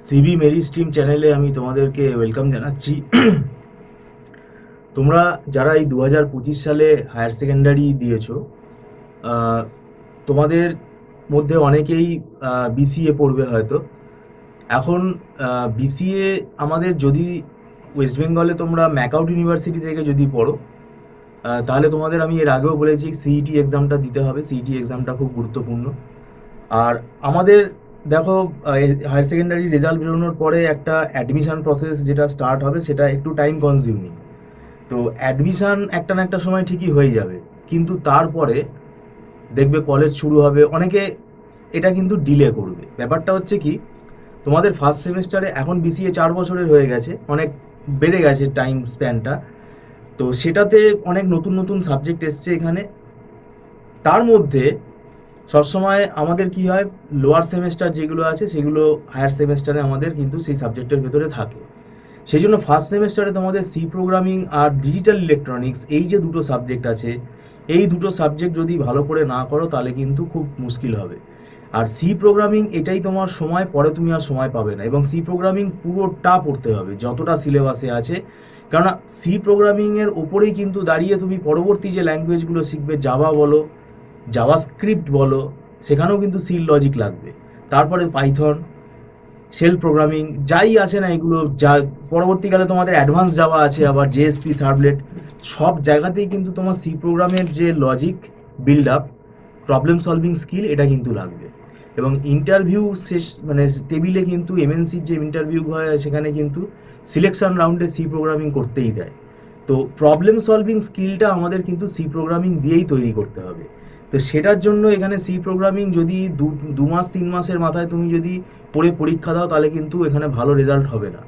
CB Mary stream চ্যানেলে আমি তোমাদেরকে ওয়েলকাম জানাচ্ছি। তোমরা যারা এই 2025 সালে হায়ার সেকেন্ডারি দিয়েছো, আহ, তোমাদের মধ্যে অনেকেই বিসিএ পড়বে হয়তো। এখন বিসিএ আমাদের যদি ওয়েস্ট বেঙ্গলে তোমরা ম্যাকআউট ইউনিভার্সিটি থেকে যদি পড়ো, তাহলে তোমাদের আমি এর আগেও বলেছি সিইটি এক্সামটা দিতে হবে। সিইটি এক্সামটা খুব গুরুত্বপূর্ণ। আর আমাদের দেখো, হায়ার সেকেন্ডারি রেজাল্ট বেরোনোর পরে একটা অ্যাডমিশন প্রসেস যেটা স্টার্ট হবে, সেটা একটু টাইম কনজিউমিং। তো অ্যাডমিশন একটা না একটা সময় ঠিকই হয়ে যাবে, কিন্তু তারপরে দেখবে কলেজ শুরু হবে, অনেকে এটা কিন্তু ডিলে করবে। ব্যাপারটা হচ্ছে কি, তোমাদের ফার্স্ট সেমিস্টারে এখন বিসিএ 4 বছরের হয়ে গেছে, অনেক বেড়ে গেছে টাইম স্প্যানটা। তো সেটাতে অনেক নতুন নতুন সাবজেক্ট এসছে এখানে। তার মধ্যে সবসময় আমাদের কি হয়, লোয়ার সেমেস্টার যেগুলো আছে সেগুলো হায়ার সেমেস্টারে আমাদের কিন্তু সেই সাবজেক্টের ভেতরে থাকে। সেই জন্য ফার্স্ট সেমেস্টারে তোমাদের সি প্রোগ্রামিং আর ডিজিটাল ইলেকট্রনিক্স, এই যে দুটো সাবজেক্ট আছে, এই দুটো সাবজেক্ট যদি ভালো করে না করো তাহলে কিন্তু খুব মুশকিল হবে। আর সি প্রোগ্রামিং এটাই তোমার সময়, পরে তুমি আর সময় পাবে না। এবং সি প্রোগ্রামিং পুরোটা পড়তে হবে যতটা সিলেবাসে আছে, কেননা সি প্রোগ্রামিংয়ের ওপরেই কিন্তু দাঁড়িয়ে তুমি পরবর্তী যে ল্যাঙ্গুয়েজগুলো শিখবে, জাভা বলো, জাভাস্ক্রিপ্ট বলো, সেখানেও কিন্তু সির লজিক লাগবে। তারপরে পাইথন, শেল প্রোগ্রামিং যাই আছে না, এগুলো যা পরবর্তীকালে তোমাদের অ্যাডভান্স জাভা আছে, আবার জেএসপি সার্ভলেট, সব জায়গাতেই কিন্তু তোমার সি প্রোগ্রামের যে logic build up, problem solving skill, এটা কিন্তু লাগবে। এবং ইন্টারভিউ শেষ মানে টেবিলে কিন্তু এমএনসির যে ইন্টারভিউ হয় সেখানে কিন্তু সিলেকশন রাউন্ডে সি প্রোগ্রামিং করতেই দেয়। তো প্রবলেম সলভিং স্কিলটা আমাদের কিন্তু সি প্রোগ্রামিং দিয়েই তৈরি করতে হবে। তো সেটার জন্য এখানে সি প্রোগ্রামিং যদি দু মাস 3 মাসের মাথায় তুমি যদি পড়ে পরীক্ষা দাও, তাহলে কিন্তু এখানে ভালো রেজাল্ট হবে না।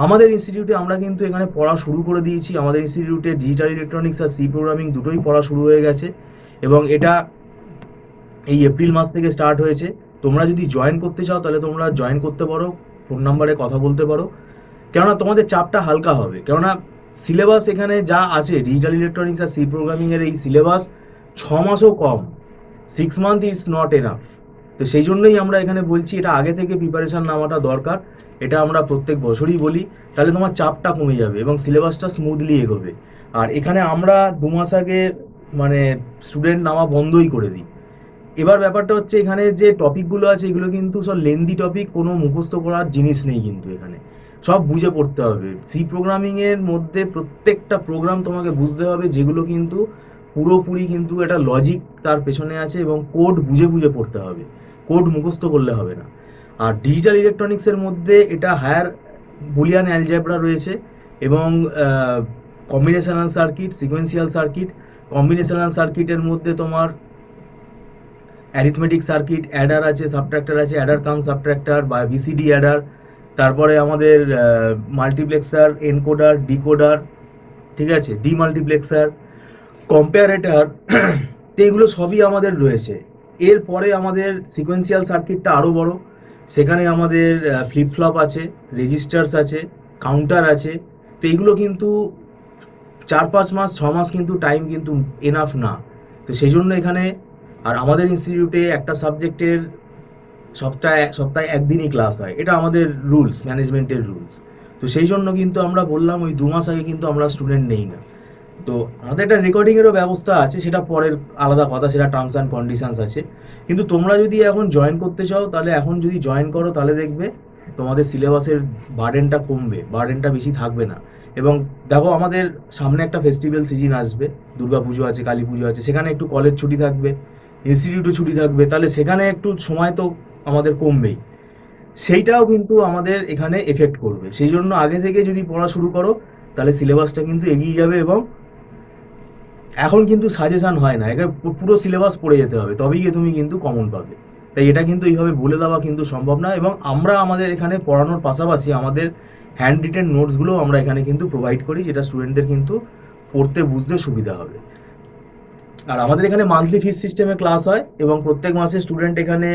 আমাদের ইনস্টিটিউটে আমরা কিন্তু এখানে পড়া শুরু করে দিয়েছি। আমাদের ইনস্টিটিউটে ডিজিটাল ইলেকট্রনিক্স আর সি প্রোগ্রামিং দুটোই পড়া শুরু হয়ে গেছে, এবং এটা এই এপ্রিল মাস থেকে স্টার্ট হয়েছে। তোমরা যদি জয়েন করতে চাও তাহলে তোমরা জয়েন করতে পারো, ফোন নাম্বারে কথা বলতে পারো। কেননা তোমাদের চাপটা হালকা হবে, কেননা সিলেবাস এখানে যা আছে ডিজিটাল ইলেকট্রনিক্স আর সি প্রোগ্রামিংয়ের এই সিলেবাস 6 মাসও কম, 6 মান্থ ইজ নট এনাফ। তো সেই জন্যই আমরা এখানে বলছি এটা আগে থেকে প্রিপারেশান নেওয়াটা দরকার। এটা আমরা প্রত্যেক বছরই বলি, তাহলে তোমার চাপটা কমে যাবে এবং সিলেবাসটা স্মুথলি এগোবে। আর এখানে আমরা 2 মাস আগে মানে স্টুডেন্ট নামা বন্ধই করে দিই। এবার ব্যাপারটা হচ্ছে, এখানে যে টপিকগুলো আছে এগুলো কিন্তু সব লেন্দি টপিক, কোনো মুখস্থ করার জিনিস নেই কিন্তু এখানে, সব বুঝে পড়তে হবে। সি প্রোগ্রামিংয়ের মধ্যে প্রত্যেকটা প্রোগ্রাম তোমাকে বুঝতে হবে, যেগুলো কিন্তু পুরোপুরি কিন্তু একটা লজিক তার পেছনে আছে, এবং কোড বুঝে বুঝে পড়তে হবে, কোড মুখস্থ করলে হবে না। আর ডিজিটাল ইলেকট্রনিক্সের মধ্যে এটা হায়ার বুলিয়ান অ্যালজেব্রা রয়েছে, এবং combinational circuit, sequential circuit. Combinational সার্কিটের মধ্যে তোমার অ্যারিথমেটিক সার্কিট, অ্যাডার আছে, সাবট্রাক্টর আছে, অ্যাডার কাম সাবট্রাক্টর বা বিসিডি অ্যাডার। তারপরে আমাদের মাল্টিপ্লেক্সার, এনকোডার, ডিকোডার, ঠিক আছে, ডিমাল্টিপ্লেক্সার, কম্পারেটর। তো এগুলো সবই আমাদের রয়েছে। এরপরে আমাদের সিকোয়েন্সিয়াল সার্কিটটা আরও বড়। সেখানে আমাদের ফ্লিপ ফ্লপ আছে, রেজিস্টার্স আছে, কাউন্টার আছে। তো এইগুলো কিন্তু 4-5 মাস 6 মাস কিন্তু টাইম কিন্তু এনাফ না। তো সেই জন্য এখানে, আর আমাদের ইনস্টিটিউটে একটা সাবজেক্টের সপ্তাহে সপ্তাহে একদিনই ক্লাস হয়, এটা আমাদের রুলস, ম্যানেজমেন্টের রুলস। তো সেই জন্য কিন্তু আমরা বললাম ওই 2 মাস আগে কিন্তু আমরা স্টুডেন্ট নেই না। তো আমাদের একটা রেকর্ডিংয়েরও ব্যবস্থা আছে, সেটা পরের আলাদা কথা, সেটা টার্মস অ্যান্ড কন্ডিশনস আছে। কিন্তু তোমরা যদি এখন জয়েন করতে চাও, তাহলে এখন যদি জয়েন করো তাহলে দেখবে তোমাদের সিলেবাসের বার্ডেনটা কমবে, বার্ডেনটা বেশি থাকবে না। এবং দেখো, আমাদের সামনে একটা ফেস্টিভ্যাল সিজন আসবে, দুর্গা পুজো আছে, কালী পুজো আছে, সেখানে একটু কলেজ ছুটি থাকবে, ইনস্টিটিউটও ছুটি থাকবে, তাহলে সেখানে একটু সময় তো আমাদের কমবেই। সেইটাও কিন্তু আমাদের এখানে এফেক্ট করবে। সেই জন্য আগে থেকে যদি পড়া শুরু করো, তাহলে সিলেবাসটা কিন্তু এগিয়ে যাবে। এবং এখন কিন্তু সাজেশান হয় না, এখানে পুরো সিলেবাস পড়ে যেতে হবে, তবেই গিয়ে তুমি কিন্তু কমন পাবে। তাই এটা কিন্তু এইভাবে বলে দেওয়া কিন্তু সম্ভব না। এবং আমরা আমাদের এখানে পড়ানোর পাশাপাশি আমাদের হ্যান্ড রিটেন নোটসগুলোও আমরা এখানে কিন্তু প্রোভাইড করি, যেটা স্টুডেন্টদের কিন্তু পড়তে বুঝতে সুবিধা হবে। আর আমাদের এখানে মান্থলি ফিস সিস্টেমে ক্লাস হয়, এবং প্রত্যেক মাসে স্টুডেন্ট এখানে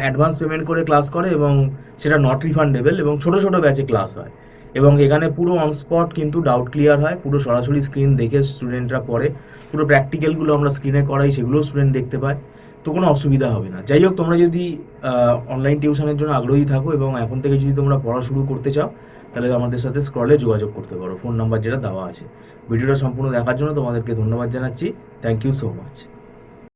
অ্যাডভান্স পেমেন্ট করে ক্লাস করে, এবং সেটা নট রিফান্ডেবল, এবং ছোট ছোট ব্যাচে ক্লাস হয়। এবং এখানে পুরো অন স্পট কিন্তু ডাউট ক্লিয়ার হয়, পুরো সরাসরি স্ক্রিন দেখে স্টুডেন্টরা পড়ে, পুরো প্র্যাকটিক্যালগুলো আমরা স্ক্রিনে করাই, সেগুলোও স্টুডেন্ট দেখতে পায়। তো কোনো অসুবিধা হবে না। যাই হোক, তোমরা যদি অনলাইন টিউশনের জন্য আগ্রহী থাকো এবং এখন থেকে যদি তোমরা পড়া শুরু করতে চাও, তাহলে আমাদের সাথে স্ক্রলে যোগাযোগ করতে পারো, ফোন নাম্বার যেটা দেওয়া আছে। ভিডিওটা সম্পূর্ণ দেখার জন্য তোমাদেরকে ধন্যবাদ জানাচ্ছি। Thank you so much.